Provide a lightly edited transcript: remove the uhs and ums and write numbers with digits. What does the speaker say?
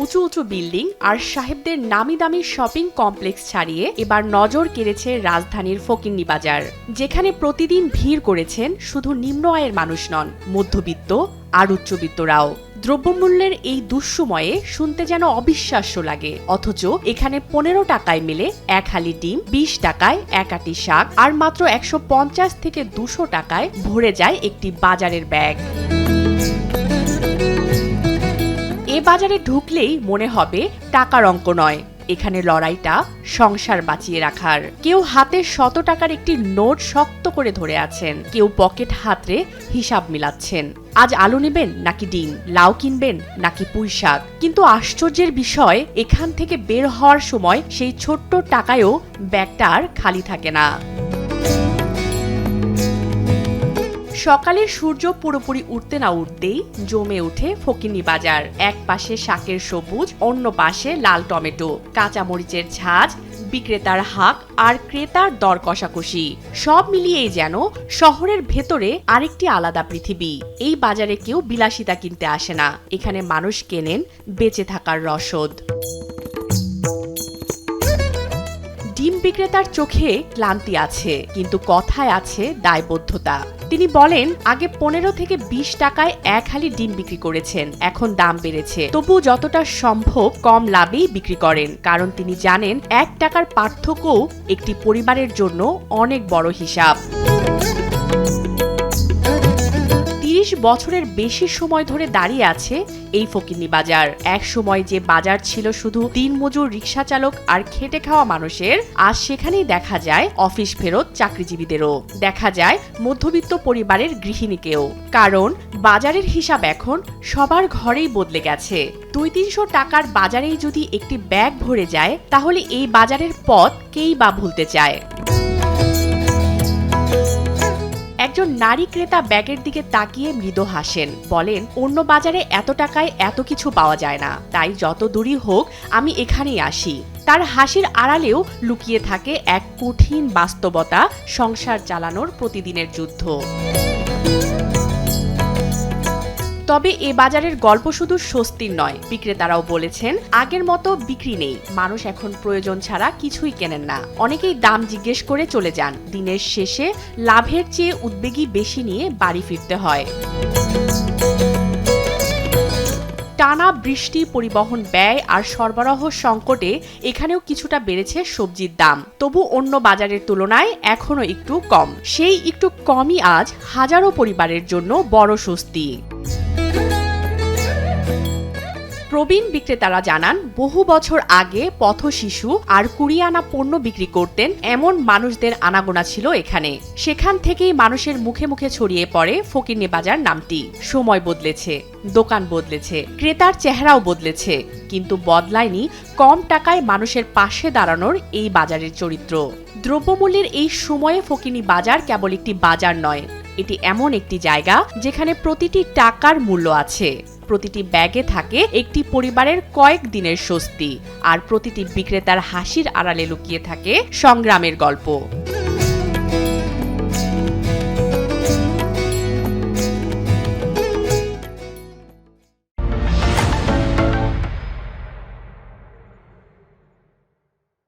উঁচু উঁচু বিল্ডিং আর সাহেবদের নামি দামি শপিং কমপ্লেক্স ছাড়িয়ে এবার নজর কেড়েছে রাজধানীর ফকিন্নি বাজার, যেখানে প্রতিদিন ভিড় করেছেন শুধু নিম্ন আয়ের মানুষ নন, মধ্যবিত্ত আর উচ্চবিত্তরাও। দ্রব্যমূল্যের এই দুঃসময়ে শুনতে যেন অবিশ্বাস্য লাগে, অথচ এখানে 15 টাকায় মেলে এক হালি ডিম, 20 টাকায় এক আঁটি শাক, আর মাত্র 150 থেকে 200 টাকায় ভরে যায় একটি বাজারের ব্যাগ। এ বাজারে ঢুকলেই মনে হবে টাকার অঙ্ক নয়, এখানে লড়াইটা সংসার বাঁচিয়ে রাখার। কেউ হাতে 100 টাকার একটি নোট শক্ত করে ধরে আছেন, কেউ পকেট হাতড়ে হিসাব মিলাচ্ছেন। আজ আলু নেবেন নাকি ডিম, লাউ কিনবেন নাকি পুঁই শাক। কিন্তু আশ্চর্যের বিষয়, এখান থেকে বের হওয়ার সময় সেই ছোট্ট টাকায়ও ব্যাগটা আর খালি থাকে না। সকালে সূর্য পুরোপুরি উঠতে না উঠতেই জমে ওঠে ফকিন্নি বাজার। এক পাশে শাকের সবুজ, অন্য পাশে লাল টমেটো, কাঁচামরিচের ঝাঁজ, বিক্রেতার হাক আর ক্রেতার দর কষাকষি, সব মিলিয়েই যেন শহরের ভেতরে আরেকটি আলাদা পৃথিবী। এই বাজারে কেউ বিলাসিতা কিনতে আসে না, এখানে মানুষ কেনেন বেঁচে থাকার রসদ। ডিম বিক্রেতার চোখে ক্লান্তি আছে, কিন্তু কথায় আছে দায়বদ্ধতা। তিনি বলেন, আগে 15 থেকে 20 টাকায় এক হালি ডিম বিক্রি করেছেন, এখন দাম বেড়েছে, তবু যতটা সম্ভব কম লাভেই বিক্রি করেন, কারণ তিনি জানেন 1 টাকার পার্থক্যও একটি পরিবারের জন্য অনেক বড় হিসাব। 30 বছরের বেশি সময় ধরে দাঁড়িয়ে আছে এই ফকিন্নি বাজার। এক সময় যে বাজার ছিল শুধু দিনমজুর, রিক্সা চালক আর খেটে খাওয়া মানুষের, আজ সেখানেই দেখা যায় অফিস ফেরত চাকরিজীবীদেরও, দেখা যায় মধ্যবিত্ত পরিবারের গৃহিণীকেও। কারণ বাজারের হিসাব এখন সবার ঘরেই বদলে গেছে। 200-300 টাকার বাজারেই যদি একটি ব্যাগ ভরে যায়, তাহলে এই বাজারের পথ কেই বা ভুলতে চায়। একজন নারী ক্রেতা ব্যাগের দিকে তাকিয়ে মৃদু হাসেন, বলেন, অন্য বাজারে এত টাকায় এত কিছু পাওয়া যায় না, তাই যত দূরই হোক আমি এখানেই আসি। তার হাসির আড়ালেও লুকিয়ে থাকে এক কঠিন বাস্তবতা, সংসার চালানোর প্রতিদিনের যুদ্ধ। তবে এ বাজারের গল্প শুধু স্বস্তির নয়, বিক্রেতারাও বলেছেন আগের মতো বিক্রি নেই, মানুষ এখন প্রয়োজন ছাড়া কিছুই কেনেন না, অনেকেই দাম জিজ্ঞেস করে চলে যান। দিনের শেষে লাভের চেয়ে উদ্বেগই বেশি নিয়ে বাড়ি ফিরতে হয়। টানা বৃষ্টি, পরিবহন ব্যয় আর সরবরাহ সংকটে এখানেও কিছুটা বেড়েছে সবজির দাম, তবু অন্য বাজারের তুলনায় এখনো একটু কম। সেই একটু কমই আজ হাজারো পরিবারের জন্য বড় স্বস্তি। প্রবীণ বিক্রেতারা জানান, বহু বছর আগে পথ শিশু আর কুড়িয়ানা পণ্য বিক্রি করতেন এমন মানুষদের আনাগোনা ছিল এখানে। সেখান থেকেই মানুষের মুখে মুখে ছড়িয়ে পড়ে ফকিন্নি বাজার নামটি। সময় বদলেছে, দোকান বদলেছে, ক্রেতার চেহারাও বদলেছে, কিন্তু বদলায়নি কম টাকায় মানুষের পাশে দাঁড়ানোর এই বাজারের চরিত্র। দ্রব্যমূল্যের এই সময়ে ফকিন্নি বাজার কেবল একটি বাজার নয়, এটি এমন একটি জায়গা যেখানে প্রতিটি টাকার মূল্য আছে, প্রতিটি ব্যাগে থাকে একটি পরিবারের কয়েক দিনের স্বস্তি, আর প্রতিটি বিক্রেতার হাসির আড়ালে লুকিয়ে থাকে সংগ্রামের গল্প।